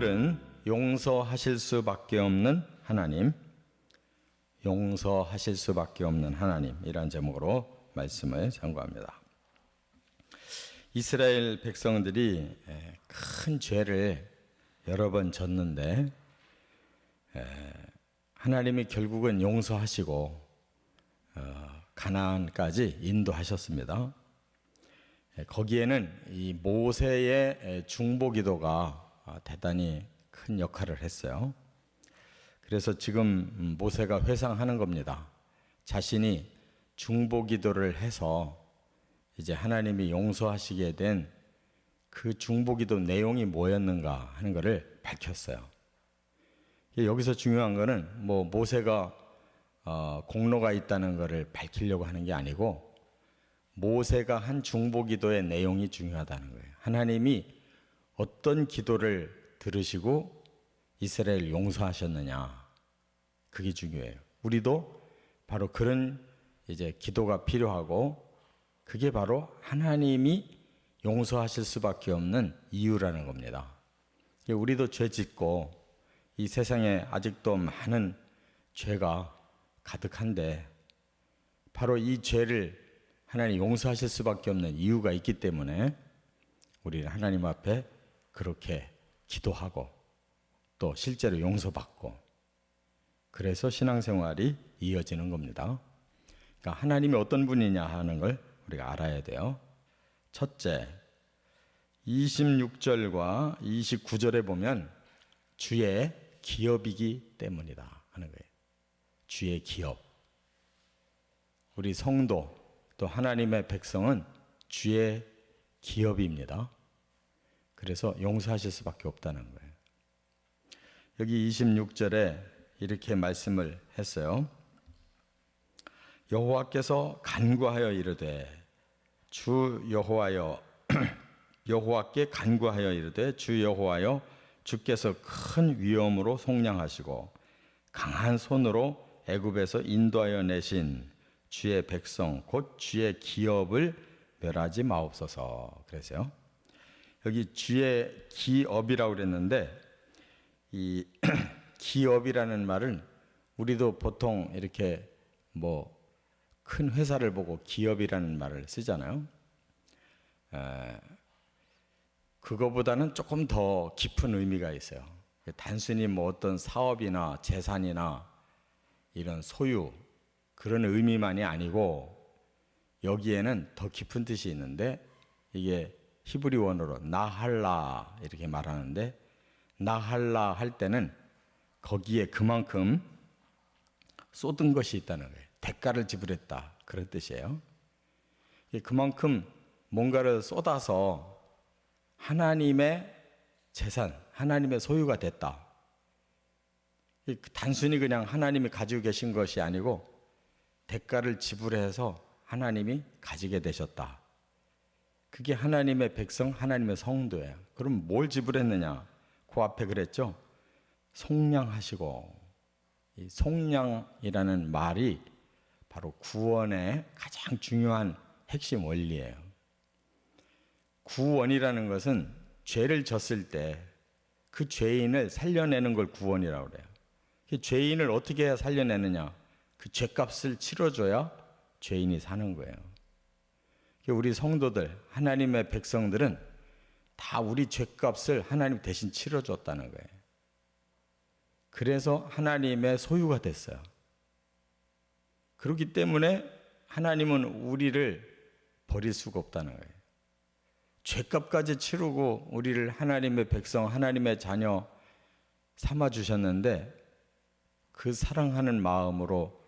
오늘은 용서하실 수밖에 없는 하나님, 용서하실 수밖에 없는 하나님이라는 제목으로 말씀을 상고합니다. 이스라엘 백성들이 큰 죄를 여러 번 졌는데 하나님이 결국은 용서하시고 가나안까지 인도하셨습니다. 거기에는 이 모세의 중보기도가 대단히 큰 역할을 했어요. 그래서 지금 모세가 회상하는 겁니다. 자신이 중보기도를 해서 이제 하나님이 용서하시게 된 그 중보기도 내용이 뭐였는가 하는 것을 밝혔어요. 여기서 중요한 거는 모세가 공로가 있다는 것을 밝히려고 하는 게 아니고 모세가 한 중보기도의 내용이 중요하다는 거예요. 하나님이 어떤 기도를 들으시고 이스라엘 용서하셨느냐, 그게 중요해요. 우리도 바로 그런 이제 기도가 필요하고, 그게 바로 하나님이 용서하실 수밖에 없는 이유라는 겁니다. 우리도 죄 짓고 이 세상에 아직도 많은 죄가 가득한데 바로 이 죄를 하나님 용서하실 수밖에 없는 이유가 있기 때문에 우리는 하나님 앞에 그렇게 기도하고 또 실제로 용서받고, 그래서 신앙생활이 이어지는 겁니다. 그러니까 하나님이 어떤 분이냐 하는 걸 우리가 알아야 돼요. 첫째, 26절과 29절에 보면 주의 기업이기 때문이다 하는 거예요. 주의 기업. 우리 성도 또 하나님의 백성은 주의 기업입니다. 그래서 용서하실 수밖에 없다는 거예요. 여기 26절에 이렇게 말씀을 했어요. 여호와께서 간구하여 이르되 주 여호와여, 여호와께 간구하여 이르되 주 여호와여, 주께서 큰 위엄으로 속량하시고 강한 손으로 애굽에서 인도하여 내신 주의 백성 곧 주의 기업을 멸하지 마옵소서. 그래서요, 여기 주의 기업이라고 그랬는데 이 기업이라는 말은 우리도 보통 이렇게 큰 회사를 보고 기업이라는 말을 쓰잖아요. 그거보다는 조금 더 깊은 의미가 있어요. 단순히 어떤 사업이나 재산이나 이런 소유, 그런 의미만이 아니고 여기에는 더 깊은 뜻이 있는데, 이게 히브리 원어로 나할라 이렇게 말하는데, 나할라 할 때는 거기에 그만큼 쏟은 것이 있다는 거예요. 대가를 지불했다, 그런 뜻이에요. 그만큼 뭔가를 쏟아서 하나님의 재산, 하나님의 소유가 됐다. 단순히 그냥 하나님이 가지고 계신 것이 아니고 대가를 지불해서 하나님이 가지게 되셨다. 그게 하나님의 백성, 하나님의 성도예요. 그럼 뭘 지불했느냐? 그 앞에 그랬죠? 속량하시고. 이 속량이라는 말이 바로 구원의 가장 중요한 핵심 원리예요. 구원이라는 것은 죄를 졌을 때 그 죄인을 살려내는 걸 구원이라고 그래요. 그 죄인을 어떻게 해야 살려내느냐? 그 죄값을 치러줘야 죄인이 사는 거예요. 우리 성도들, 하나님의 백성들은 다 우리 죄값을 하나님 대신 치러줬다는 거예요. 그래서 하나님의 소유가 됐어요. 그렇기 때문에 하나님은 우리를 버릴 수가 없다는 거예요. 죄값까지 치르고 우리를 하나님의 백성, 하나님의 자녀 삼아주셨는데 그 사랑하는 마음으로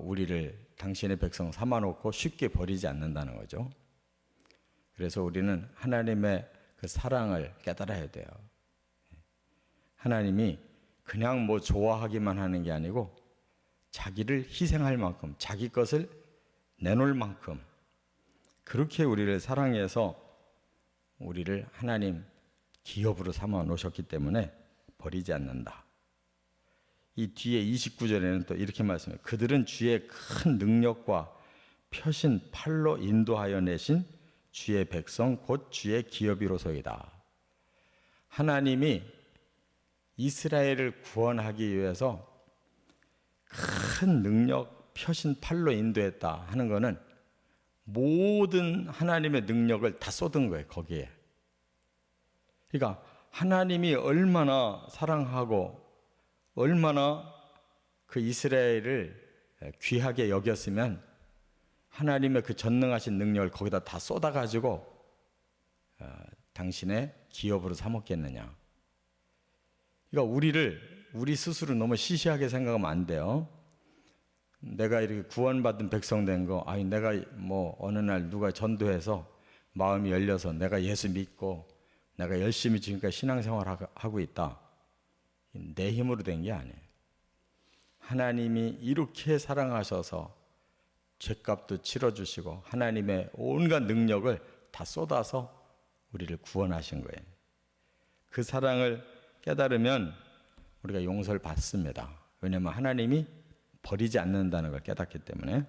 우리를 당신의 백성 삼아놓고 쉽게 버리지 않는다는 거죠. 그래서 우리는 하나님의 그 사랑을 깨달아야 돼요. 하나님이 그냥 좋아하기만 하는 게 아니고 자기를 희생할 만큼, 자기 것을 내놓을 만큼 그렇게 우리를 사랑해서 우리를 하나님 기업으로 삼아 놓으셨기 때문에 버리지 않는다. 이 뒤에 29절에는 또 이렇게 말씀해요. 그들은 주의 큰 능력과 펴신 팔로 인도하여 내신 주의 백성 곧 주의 기업이로소이다. 하나님이 이스라엘을 구원하기 위해서 큰 능력, 표신 팔로 인도했다 하는 것은 모든 하나님의 능력을 다 쏟은 거예요, 거기에. 그러니까 하나님이 얼마나 사랑하고 얼마나 그 이스라엘을 귀하게 여겼으면 하나님의 그 전능하신 능력을 거기다 다 쏟아가지고 당신의 기업으로 삼았겠느냐. 그러니까 우리 스스로 너무 시시하게 생각하면 안 돼요. 내가 이렇게 구원받은 백성 된 거, 아니 내가 뭐 어느 날 누가 전도해서 마음이 열려서 내가 예수 믿고 내가 열심히 지금까지 신앙생활 하고 있다. 내 힘으로 된 게 아니에요. 하나님이 이렇게 사랑하셔서 죄값도 치러주시고 하나님의 온갖 능력을 다 쏟아서 우리를 구원하신 거예요. 그 사랑을 깨달으면 우리가 용서를 받습니다. 왜냐하면 하나님이 버리지 않는다는 걸 깨닫기 때문에.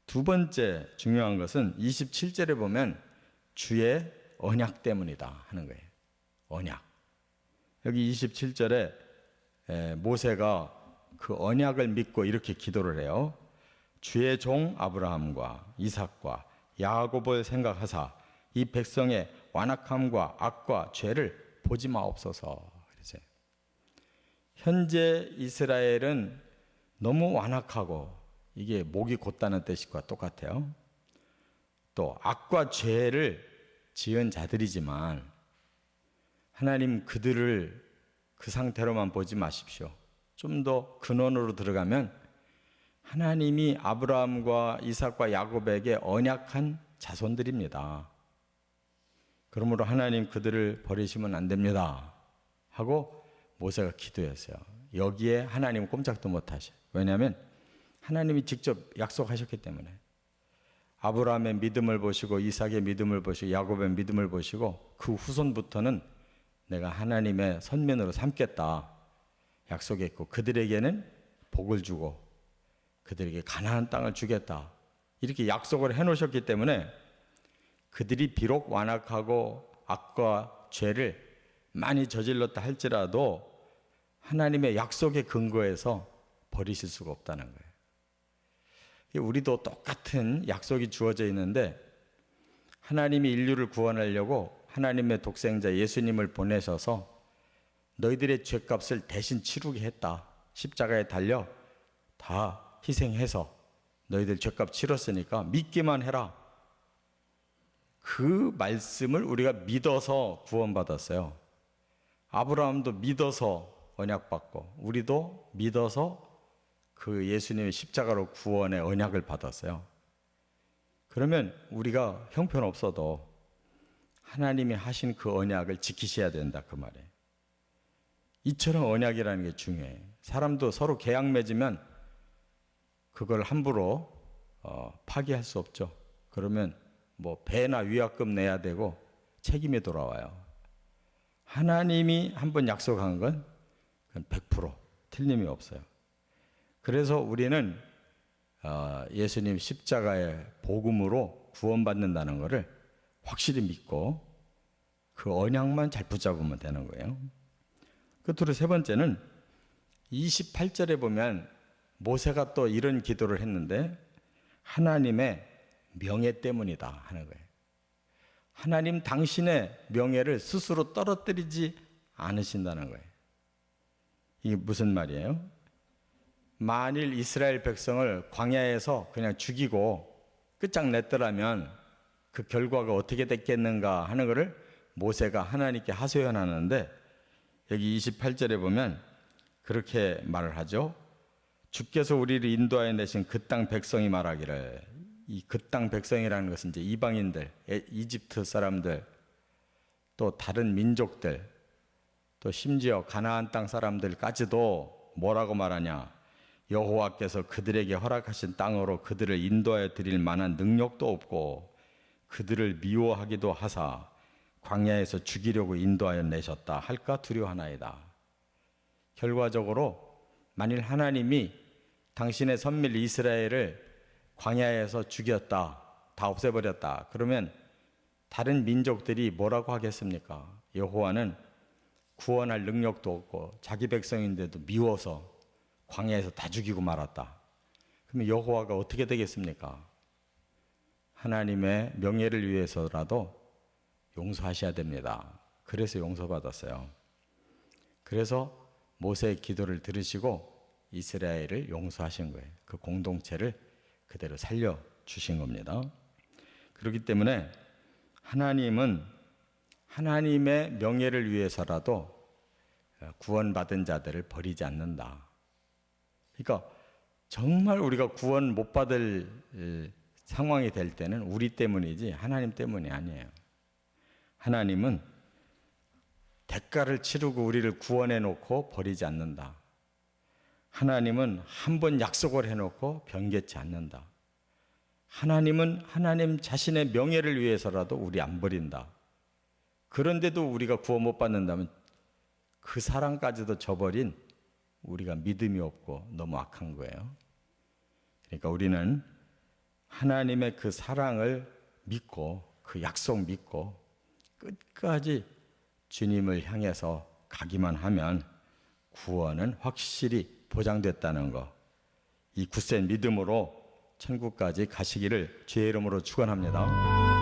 두 번째 중요한 것은 27절에 보면 주의 언약 때문이다 하는 거예요. 언약. 여기 27절에 모세가 그 언약을 믿고 이렇게 기도를 해요. 주의 종 아브라함과 이삭과 야곱을 생각하사 이 백성의 완악함과 악과 죄를 보지 마옵소서. 그러죠. 현재 이스라엘은 너무 완악하고 이게 목이 곧다는 뜻과 똑같아요. 또 악과 죄를 지은 자들이지만 하나님 그들을 그 상태로만 보지 마십시오. 좀 더 근원으로 들어가면 하나님이 아브라함과 이삭과 야곱에게 언약한 자손들입니다. 그러므로 하나님 그들을 버리시면 안 됩니다 하고 모세가 기도했어요. 여기에 하나님은 꼼짝도 못하셔요. 왜냐하면 하나님이 직접 약속하셨기 때문에. 아브라함의 믿음을 보시고 이삭의 믿음을 보시고 야곱의 믿음을 보시고 그 후손부터는 내가 하나님의 선민으로 삼겠다 약속했고 그들에게는 복을 주고 그들에게 가나안 땅을 주겠다 이렇게 약속을 해놓으셨기 때문에 그들이 비록 완악하고 악과 죄를 많이 저질렀다 할지라도 하나님의 약속의 근거에서 버리실 수가 없다는 거예요. 우리도 똑같은 약속이 주어져 있는데 하나님이 인류를 구원하려고 하나님의 독생자 예수님을 보내셔서 너희들의 죄값을 대신 치르게 했다. 십자가에 달려 다 희생해서 너희들 죄값 치렀으니까 믿기만 해라. 그 말씀을 우리가 믿어서 구원받았어요. 아브라함도 믿어서 언약받고 우리도 믿어서 그 예수님의 십자가로 구원의 언약을 받았어요. 그러면 우리가 형편없어도 하나님이 하신 그 언약을 지키셔야 된다 그 말이에요. 이처럼 언약이라는 게 중요해요. 사람도 서로 계약 맺으면 그걸 함부로 파기할 수 없죠. 그러면 뭐 배나 위약금 내야 되고 책임이 돌아와요. 하나님이 한번 약속한 건 100% 틀림이 없어요. 그래서 우리는 예수님 십자가의 복음으로 구원받는다는 것을 확실히 믿고 그 언약만 잘 붙잡으면 되는 거예요. 끝으로 세 번째는 28절에 보면 모세가 또 이런 기도를 했는데 하나님의 명예 때문이다 하는 거예요. 하나님 당신의 명예를 스스로 떨어뜨리지 않으신다는 거예요. 이게 무슨 말이에요? 만일 이스라엘 백성을 광야에서 그냥 죽이고 끝장냈더라면 그 결과가 어떻게 됐겠는가 하는 것을 모세가 하나님께 하소연하는데 여기 28절에 보면 그렇게 말을 하죠. 주께서 우리를 인도하여 내신 그 땅 백성이 말하기를, 이 그 땅 백성이라는 것은 이제 이방인들, 이집트 사람들, 또 다른 민족들, 또 심지어 가나안 땅 사람들까지도 뭐라고 말하냐? 여호와께서 그들에게 허락하신 땅으로 그들을 인도하여 드릴 만한 능력도 없고 그들을 미워하기도 하사 광야에서 죽이려고 인도하여 내셨다 할까 두려워하나이다. 결과적으로 만일 하나님이 당신의 선밀 이스라엘을 광야에서 죽였다, 다 없애버렸다, 그러면 다른 민족들이 뭐라고 하겠습니까? 여호와는 구원할 능력도 없고 자기 백성인데도 미워서 광야에서 다 죽이고 말았다. 그러면 여호와가 어떻게 되겠습니까? 하나님의 명예를 위해서라도 용서하셔야 됩니다. 그래서 용서받았어요. 그래서 모세의 기도를 들으시고 이스라엘을 용서하신 거예요. 그 공동체를 그대로 살려주신 겁니다. 그렇기 때문에 하나님은 하나님의 명예를 위해서라도 구원받은 자들을 버리지 않는다. 그러니까 정말 우리가 구원 못 받을 상황이 될 때는 우리 때문이지 하나님 때문이 아니에요. 하나님은 대가를 치르고 우리를 구원해 놓고 버리지 않는다. 하나님은 한 번 약속을 해놓고 변개치 않는다. 하나님은 하나님 자신의 명예를 위해서라도 우리 안 버린다. 그런데도 우리가 구원 못 받는다면 그 사랑까지도 저버린 우리가 믿음이 없고 너무 악한 거예요. 그러니까 우리는 하나님의 그 사랑을 믿고 그 약속 믿고 끝까지 주님을 향해서 가기만 하면 구원은 확실히 보장됐다는 거, 이 굳센 믿음으로 천국까지 가시기를 주의 이름으로 축원합니다.